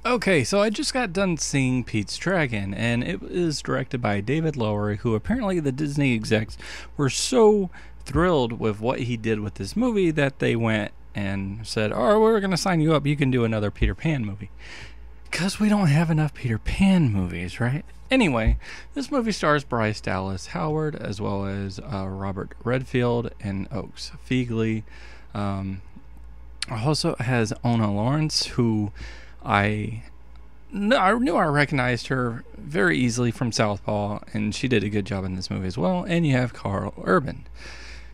Okay, so I just got done seeing Pete's Dragon, and it is directed by David Lowery, who apparently the Disney execs were so thrilled with what he did with this movie that they went and said, "Oh, we're going to sign you up. You can do another Peter Pan movie." Because we don't have enough Peter Pan movies, right? Anyway, this movie stars Bryce Dallas Howard as well as Robert Redfield and Oaks Fegley. Um, also has Ona Lawrence, who I I knew I recognized her very easily from Southpaw, and she did a good job in this movie as well. And you have Carl Urban.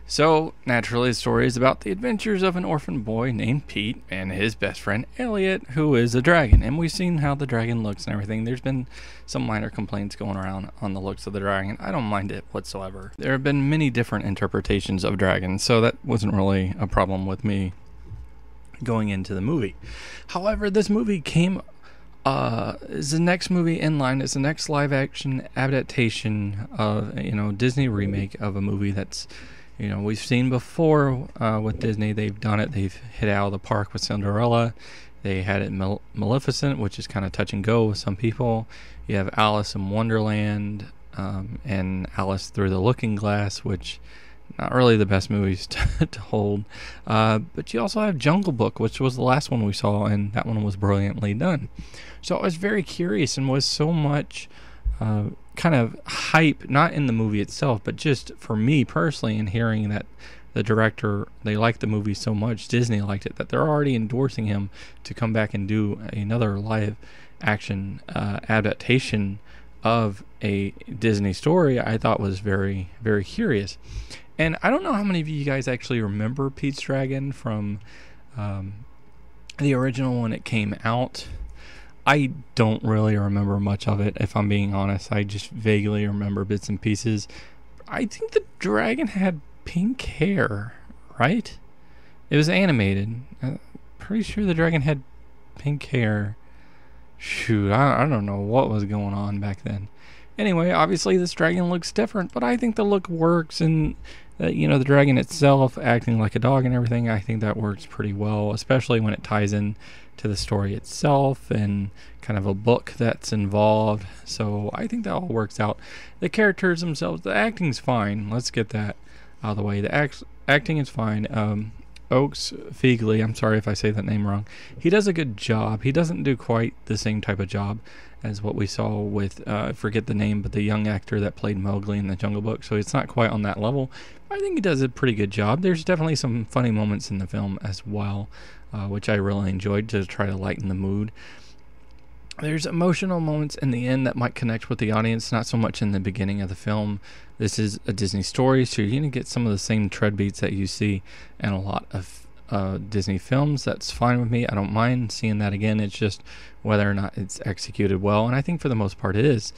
So, naturally, the story is about the adventures of an orphan boy named Pete and his best friend Elliot, who is a dragon. And we've seen how the dragon looks and everything. There's been some minor complaints going around on the looks of the dragon. I don't mind it whatsoever. There have been many different interpretations of dragons, so that wasn't really a problem with me going into the movie. However, this movie is the next movie in line. It's the next live action adaptation of Disney remake of a movie that's we've seen before with Disney. They've done it. They've hit out of the park with Cinderella. They had it Maleficent, which is kind of touch and go with some people. You have Alice in Wonderland and Alice Through the Looking Glass, which not really the best movies to hold. But you also have Jungle Book, which was the last one we saw, and that one was brilliantly done. So I was very curious and was so much kind of hype, not in the movie itself, but just for me personally, and hearing that the director, they liked the movie so much, Disney liked it, that they're already endorsing him to come back and do another live action adaptation of a Disney story. I thought was very, very curious. And I don't know how many of you guys actually remember Pete's Dragon from the original when it came out. I don't really remember much of it, if I'm being honest. I just vaguely remember bits and pieces. I think the dragon had pink hair, right? It was animated. I'm pretty sure the dragon had pink hair. Shoot, I don't know what was going on back then. Anyway, obviously this dragon looks different, but I think the look works, and the dragon itself acting like a dog and everything, I think that works pretty well, especially when it ties in to the story itself and kind of a book that's involved. So I think that all works out. The characters themselves, the acting's fine. Let's get that out of the way. The acting is fine. Oaks Fegley, I'm sorry if I say that name wrong. He does a good job. He doesn't do quite the same type of job as what we saw with, I forget the name, but the young actor that played Mowgli in the Jungle Book. So it's not quite on that level. I think he does a pretty good job. There's definitely some funny moments in the film as well, which I really enjoyed to try to lighten the mood. There's emotional moments in the end that might connect with the audience, not so much in the beginning of the film. This is a Disney story, so you're going to get some of the same tread beats that you see in a lot of Disney films. That's fine with me. I don't mind seeing that again. It's just whether or not it's executed well, and I think for the most part it is.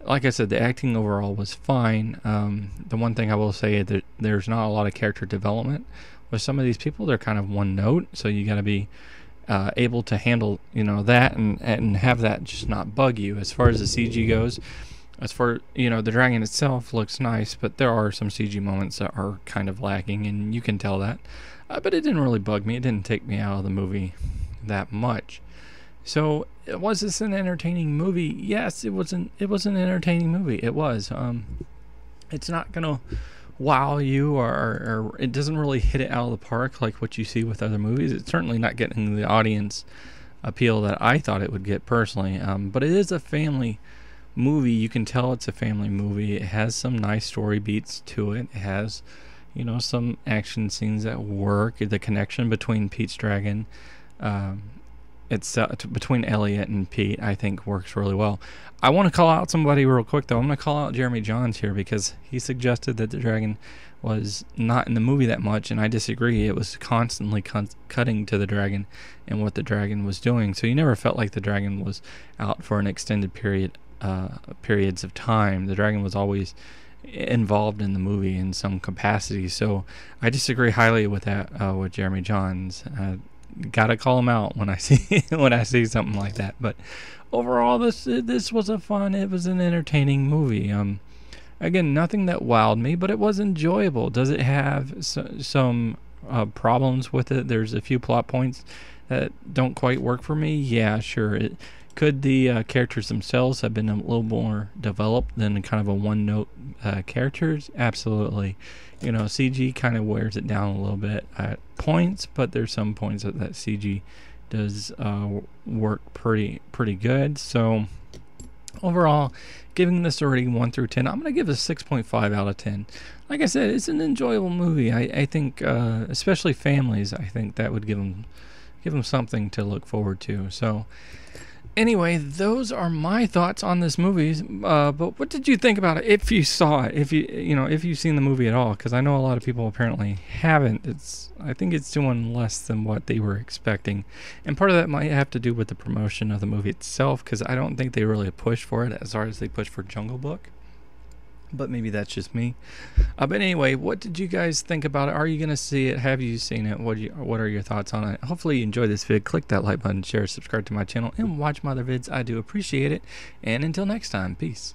Like I said, the acting overall was fine. The one thing I will say is that there's not a lot of character development with some of these people. They're kind of one note, so you got to be able to handle that and have that just not bug you. As far as the CG goes, as for the dragon itself looks nice, but there are some CG moments that are kind of lacking, and you can tell that. But it didn't really bug me. It didn't take me out of the movie that much. So was this an entertaining movie? Yes, it was an entertaining movie. It was. It's not gonna wow you, or it doesn't really hit it out of the park like what you see with other movies. It's certainly not getting the audience appeal that I thought it would get personally. But it is a family movie. You can tell it's a family movie. It has some nice story beats to it. It has some action scenes that work. The connection between Pete's Dragon, between Elliot and Pete, I think works really well. I want to call out somebody real quick, though. I'm going to call out Jeremy Jahns here because he suggested that the dragon was not in the movie that much, and I disagree. It was constantly cutting to the dragon and what the dragon was doing, so you never felt like the dragon was out for an extended periods of time. The dragon was always involved in the movie in some capacity, so I disagree highly with that with Jeremy Jahns. Gotta call him out when I see something like that. But overall, this was it was an entertaining movie. Again, nothing that wowed me, but it was enjoyable. Does it have some problems with it? There's a few plot points that don't quite work for me. Yeah, sure. Could the characters themselves have been a little more developed than kind of a one-note characters? Absolutely. You know, CG kind of wears it down a little bit at points, but there's some points that CG does work pretty good. So overall, giving this a rating 1 through 10, I'm going to give it a 6.5 out of 10. Like I said, it's an enjoyable movie. I think, especially families, I think that would give them something to look forward to. So anyway, those are my thoughts on this movie. But what did you think about it? If you saw it, if you've seen the movie at all, because I know a lot of people apparently haven't. I think it's doing less than what they were expecting, and part of that might have to do with the promotion of the movie itself, because I don't think they really pushed for it as hard as they pushed for Jungle Book. But maybe that's just me. But anyway, what did you guys think about it? Are you going to see it? Have you seen it? What are your thoughts on it? Hopefully you enjoyed this vid. Click that like button, share, subscribe to my channel, and watch my other vids. I do appreciate it. And until next time, peace.